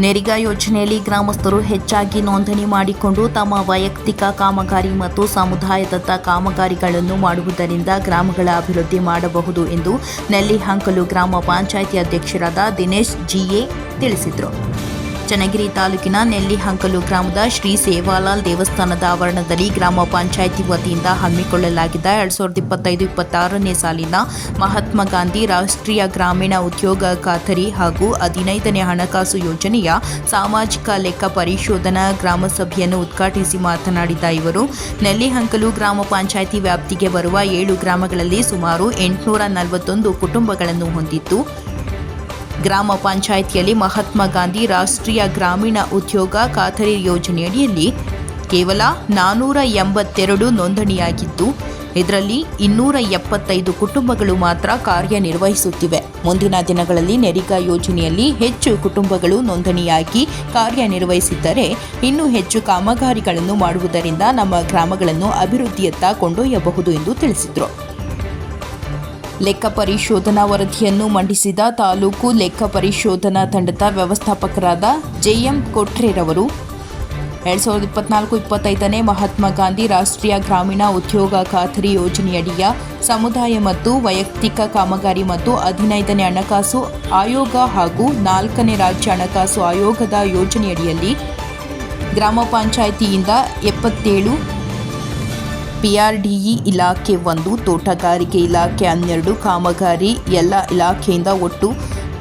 ನೆರಿಗಾ ಯೋಜನೆಯಲ್ಲಿ ಗ್ರಾಮಸ್ಥರು ಹೆಚ್ಚಾಗಿ ನೋಂದಣಿ ಮಾಡಿಕೊಂಡು ತಮ್ಮ ವೈಯಕ್ತಿಕ ಕಾಮಗಾರಿ ಮತ್ತು ಸಮುದಾಯದತ್ತ ಕಾಮಗಾರಿಗಳನ್ನು ಮಾಡುವುದರಿಂದ ಗ್ರಾಮಗಳ ಅಭಿವೃದ್ಧಿ ಮಾಡಬಹುದು ಎಂದು ನೆಲ್ಲಿಹಂಕಲು ಗ್ರಾಮ ಪಂಚಾಯಿತಿ ಅಧ್ಯಕ್ಷರಾದ ದಿನೇಶ್ ಜಿಎ ತಿಳಿಸಿದರು. ಚನ್ನಗಿರಿ ತಾಲೂಕಿನ ನೆಲ್ಲಿಹಂಕಲು ಗ್ರಾಮದ ಶ್ರೀ ಸೇವಾಲಾಲ್ ದೇವಸ್ಥಾನದ ಆವರಣದಲ್ಲಿ ಗ್ರಾಮ ಪಂಚಾಯಿತಿ ವತಿಯಿಂದ ಹಮ್ಮಿಕೊಳ್ಳಲಾಗಿದ್ದ 2025-26ನೇ ಸಾಲಿನ ಮಹಾತ್ಮ ಗಾಂಧಿ ರಾಷ್ಟ್ರೀಯ ಗ್ರಾಮೀಣ ಉದ್ಯೋಗ ಖಾತರಿ ಹಾಗೂ 15ನೇ ಹಣಕಾಸು ಯೋಜನೆಯ ಸಾಮಾಜಿಕ ಲೆಕ್ಕ ಪರಿಶೋಧನಾ ಗ್ರಾಮ ಸಭೆಯನ್ನು ಉದ್ಘಾಟಿಸಿ ಮಾತನಾಡಿದ ಇವರು, ನೆಲ್ಲಿಹಂಕಲು ಗ್ರಾಮ ಪಂಚಾಯಿತಿ ವ್ಯಾಪ್ತಿಗೆ ಬರುವ 7 ಗ್ರಾಮಗಳಲ್ಲಿ ಸುಮಾರು 841 ಕುಟುಂಬಗಳನ್ನು ಹೊಂದಿದ್ದು, ಗ್ರಾಮ ಪಂಚಾಯಿತಿಯಲ್ಲಿ ಮಹಾತ್ಮ ಗಾಂಧಿ ರಾಷ್ಟ್ರೀಯ ಗ್ರಾಮೀಣ ಉದ್ಯೋಗ ಖಾತರಿ ಯೋಜನೆಯಡಿಯಲ್ಲಿ ಕೇವಲ 482 ನೋಂದಣಿಯಾಗಿದ್ದು, ಇದರಲ್ಲಿ 275 ಕುಟುಂಬಗಳು ಮಾತ್ರ ಕಾರ್ಯನಿರ್ವಹಿಸುತ್ತಿವೆ. ಮುಂದಿನ ದಿನಗಳಲ್ಲಿ ನೆರಿಗಾ ಯೋಜನೆಯಲ್ಲಿ ಹೆಚ್ಚು ಕುಟುಂಬಗಳು ನೋಂದಣಿಯಾಗಿ ಕಾರ್ಯನಿರ್ವಹಿಸಿದ್ದರೆ ಇನ್ನೂ ಹೆಚ್ಚು ಕಾಮಗಾರಿಗಳನ್ನು ಮಾಡುವುದರಿಂದ ನಮ್ಮ ಗ್ರಾಮಗಳನ್ನು ಅಭಿವೃದ್ಧಿಯತ್ತ ಕೊಂಡೊಯ್ಯಬಹುದು ಎಂದು ತಿಳಿಸಿದರು. ಲೆಕ್ಕ ಪರಿಶೋಧನಾ ವರದಿಯನ್ನು ಮಂಡಿಸಿದ ತಾಲೂಕು ಲೆಕ್ಕ ಪರಿಶೋಧನಾ ತಂಡದ ವ್ಯವಸ್ಥಾಪಕರಾದ ಜೆಎಂ ಕೊಟ್ರೇರವರು 2024-25ನೇ ಮಹಾತ್ಮ ಗಾಂಧಿ ರಾಷ್ಟ್ರೀಯ ಗ್ರಾಮೀಣ ಉದ್ಯೋಗ ಖಾತರಿ ಯೋಜನೆಯಡಿಯ ಸಮುದಾಯ ಮತ್ತು ವೈಯಕ್ತಿಕ ಕಾಮಗಾರಿ ಮತ್ತು 15ನೇ ಹಣಕಾಸು ಆಯೋಗ ಹಾಗೂ 4ನೇ ರಾಜ್ಯ ಹಣಕಾಸು ಆಯೋಗದ ಯೋಜನೆಯಡಿಯಲ್ಲಿ ಗ್ರಾಮ ಪಂಚಾಯಿತಿಯಿಂದ 77, PRDE ಇಲಾಖೆ 1, ತೋಟಗಾರಿಕೆ ಇಲಾಖೆ 12 ಕಾಮಗಾರಿ, ಎಲ್ಲ ಇಲಾಖೆಯಿಂದ ಒಟ್ಟು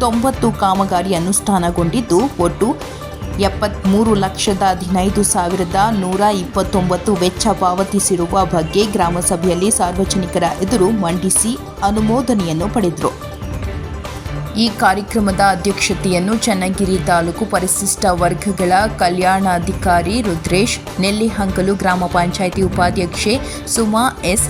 90 ಕಾಮಗಾರಿ ಅನುಷ್ಠಾನಗೊಂಡಿದ್ದು, ಒಟ್ಟು 73,15,129 ವೆಚ್ಚ ಪಾವತಿಸಿರುವ ಬಗ್ಗೆ ಗ್ರಾಮ ಸಭೆಯಲ್ಲಿ ಸಾರ್ವಜನಿಕರ ಎದುರು ಮಂಡಿಸಿ ಅನುಮೋದನೆಯನ್ನು ಪಡೆದರು. ಈ ಕಾರ್ಯಕ್ರಮದ ಅಧ್ಯಕ್ಷತೆಯನ್ನು ಚನ್ನಗಿರಿ ತಾಲೂಕು ಪರಿಶಿಷ್ಟ ವರ್ಗಗಳ ಕಲ್ಯಾಣಾಧಿಕಾರಿ ರುದ್ರೇಶ್, ನೆಲ್ಲಿಹಂಕಲು ಗ್ರಾಮ ಪಂಚಾಯಿತಿ ಉಪಾಧ್ಯಕ್ಷೆ ಸುಮಾ ಎಸ್,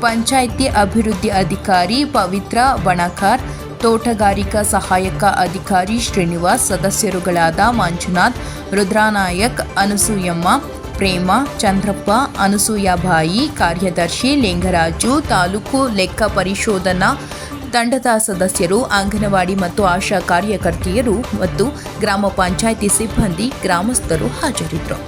ಪಂಚಾಯಿತಿ ಅಭಿವೃದ್ಧಿ ಅಧಿಕಾರಿ ಪವಿತ್ರ ಬಣಕಾರ್, ತೋಟಗಾರಿಕಾ ಸಹಾಯಕ ಅಧಿಕಾರಿ ಶ್ರೀನಿವಾಸ್, ಸದಸ್ಯರುಗಳಾದ ಮಂಜುನಾಥ್, ರುದ್ರನಾಯಕ್, ಅನಸೂಯಮ್ಮ, ಪ್ರೇಮ, ಚಂದ್ರಪ್ಪ, ಅನಸೂಯಬಾಯಿ, ಕಾರ್ಯದರ್ಶಿ ಲಿಂಗರಾಜು, ತಾಲೂಕು ಲೆಕ್ಕ ಪರಿಶೋಧನಾ ತಂಡದ ಸದಸ್ಯರು, ಅಂಗನವಾಡಿ ಮತ್ತು ಆಶಾ ಕಾರ್ಯಕರ್ತೆಯರು ಮತ್ತು ಗ್ರಾಮ ಪಂಚಾಯಿತಿ ಸಿಬ್ಬಂದಿ, ಗ್ರಾಮಸ್ಥರು ಹಾಜರಿದ್ದರು.